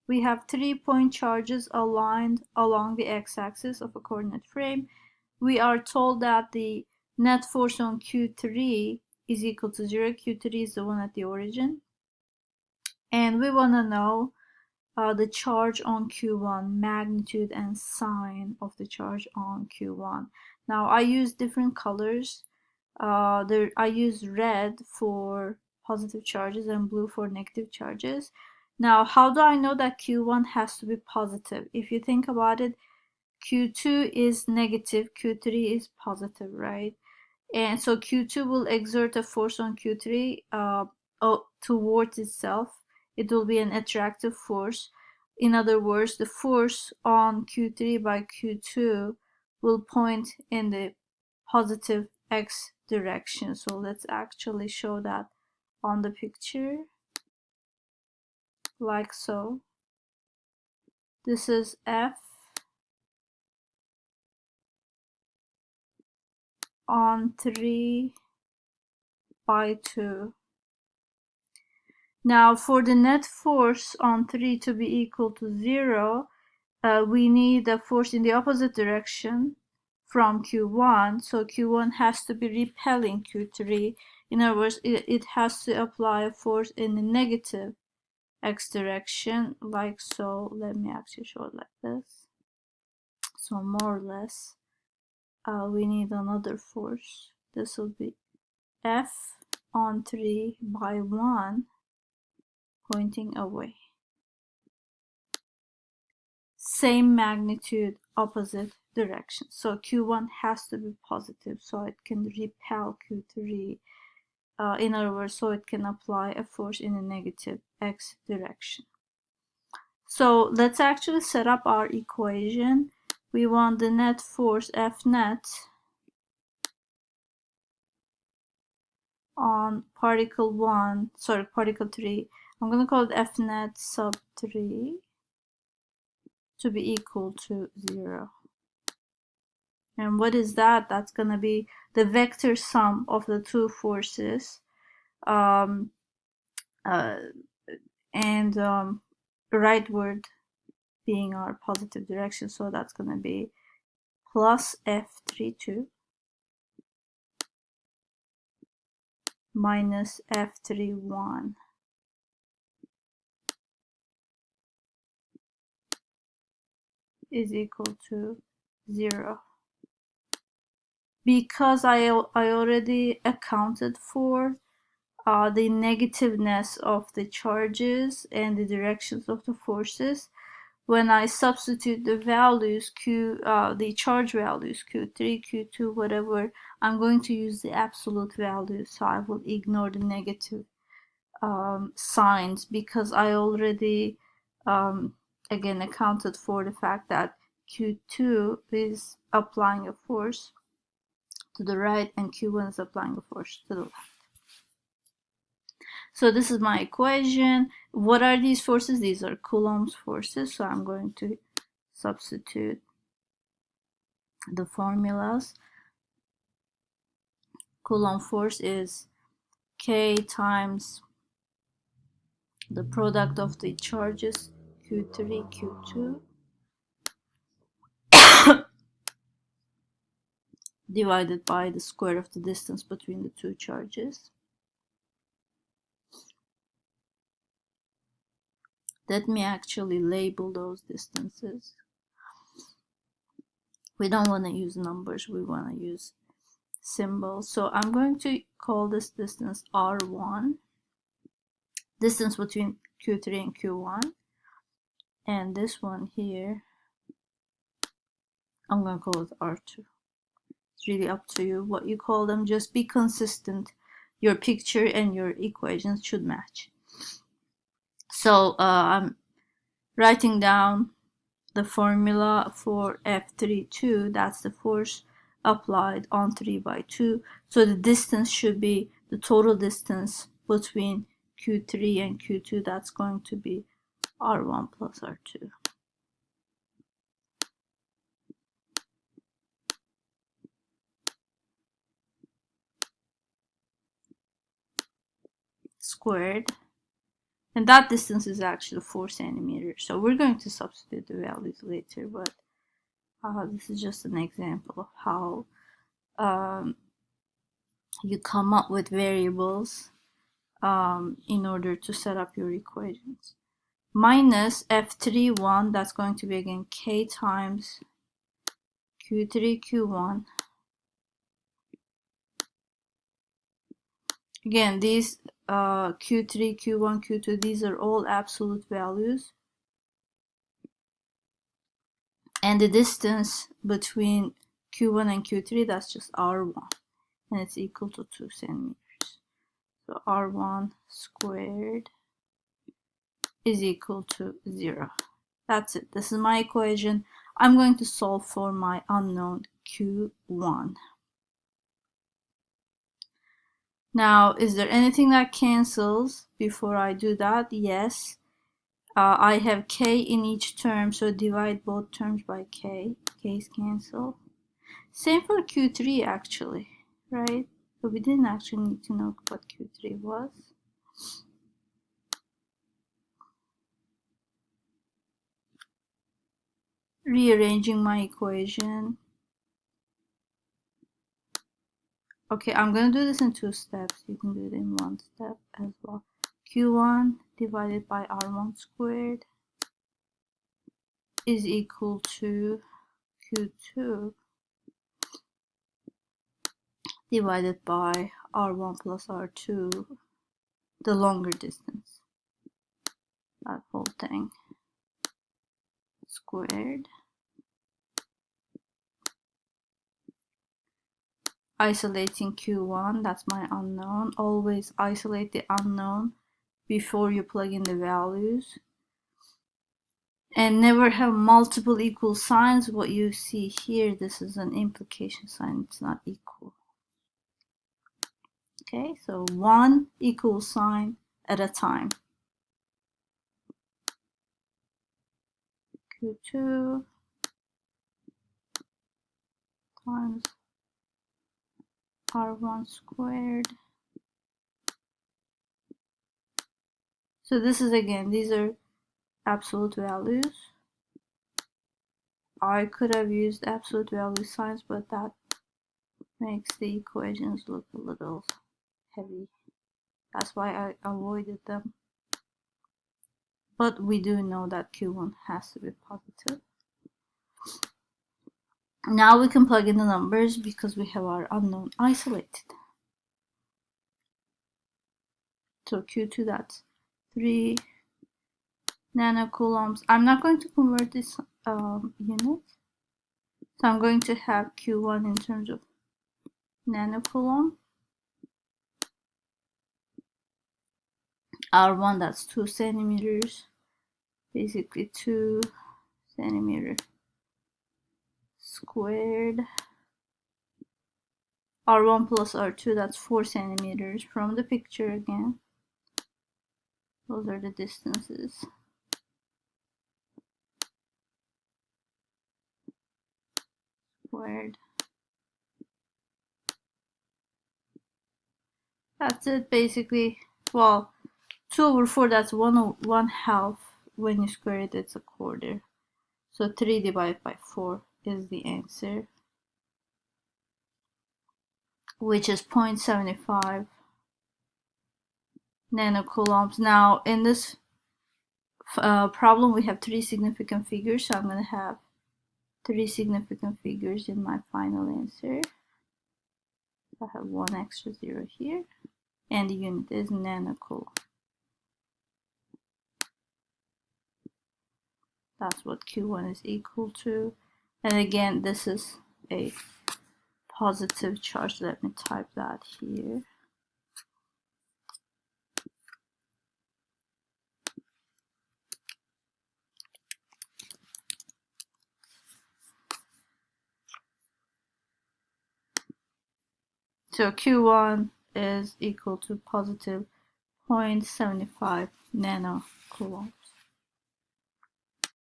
we have 3 point charges aligned along the x-axis of a coordinate frame. We are told that the net force on Q3 is equal to 0. Q3 is the one at the origin. And we want to know the charge on Q1, magnitude and sign of the charge on Q1. Now I use different colors. I use red for positive charges and blue for negative charges. Now, how do I know that Q1 has to be positive? If you think about it, Q2 is negative, Q3 is positive, right? And so Q2 will exert a force on Q3 towards itself. It will be an attractive force. In other words, the force on Q3 by Q2 will point in the positive x direction. So let's actually show that on the picture, like so. This is F on 3 by 2. Now for the net force on 3 to be equal to 0, we need a force in the opposite direction from Q1. So Q1 has to be repelling Q3. In other words, it has to apply a force in the negative x direction, like so. Let me actually show it like this. So more or less, we need another force. This will be F on 3 by 1 pointing away. Same magnitude, opposite direction. So Q1 has to be positive so it can repel Q3. In other words, so it can apply a force in a negative x direction. So let's actually set up our equation. We want the net force F net on particle 3. I'm going to call it F net sub 3 to be equal to 0. And what is that? That's going to be the vector sum of the two forces, rightward being our positive direction. So that's going to be plus F32 minus F31 is equal to 0. Because I already accounted for the negativeness of the charges and the directions of the forces, when I substitute the values the charge values Q3, Q2, whatever, I'm going to use the absolute values. So I will ignore the negative signs because I already again accounted for the fact that Q2 is applying a force to the right and Q1 is applying a force to the left. So this is my equation. What are these forces? These are Coulomb's forces. So I'm going to substitute the formulas. Coulomb force is K times the product of the charges Q3, Q2 divided by the square of the distance between the two charges. Let me actually label those distances. We don't want to use numbers, we want to use symbols. So I'm going to call this distance R1, distance between Q3 and Q1. And this one here, I'm going to call it R2. It's really up to you what you call them. Just be consistent. Your picture and your equations should match. So I'm writing down the formula for F32. That's the force applied on 3 by 2. So the distance should be the total distance between Q3 and Q2. That's going to be R1 plus R2. Squared And that distance is actually 4 centimeters. So we're going to substitute the values later, but this is just an example of how you come up with variables in order to set up your equations. Minus F31, that's going to be again K times Q3, Q1. Again, these Q3, Q1, Q2, these are all absolute values. And the distance between Q1 and Q3, that's just R1. And it's equal to 2 centimeters. So R1 squared is equal to 0. That's it. This is my equation. I'm going to solve for my unknown Q1. Now, is there anything that cancels before I do that? Yes. I have k in each term, so divide both terms by k. K's cancel. Same for Q3 actually, right? But we didn't actually need to know what Q3 was. Rearranging my equation. Okay, I'm going to do this in 2 steps. You can do it in 1 step as well. Q1 divided by R1 squared is equal to Q2 divided by R1 plus R2, the longer distance. That whole thing squared. Isolating Q1, that's my unknown. Always isolate the unknown before you plug in the values. And never have multiple equal signs. What you see here, this is an implication sign, it's not equal. Okay, so one equal sign at a time. Q2 times R1 squared. So this is again, these are absolute values. I could have used absolute value signs, but that makes the equations look a little heavy. That's why I avoided them. But we do know that Q1 has to be positive. Now we can plug in the numbers because we have our unknown isolated. So Q2, that's 3 nanocoulombs. I'm not going to convert this unit. So I'm going to have Q1 in terms of nanocoulomb. R1, that's 2 centimeters. Basically 2 centimeter squared. R1 plus R2, that's 4 centimeters. From the picture again, those are the distances. Squared. That's it basically. Well, 2 over 4, that's 1/2. When you square it, it's a quarter. So 3 divided by 4 is the answer, which is 0.75 nanocoulombs. Now in this problem we have 3 significant figures, so I'm going to have 3 significant figures in my final answer. I have 1 extra 0 here, and the unit is nanocoulomb. That's what Q1 is equal to. And again, this is a positive charge. Let me type that here. So Q1 is equal to positive 0.75 nanocoulomb.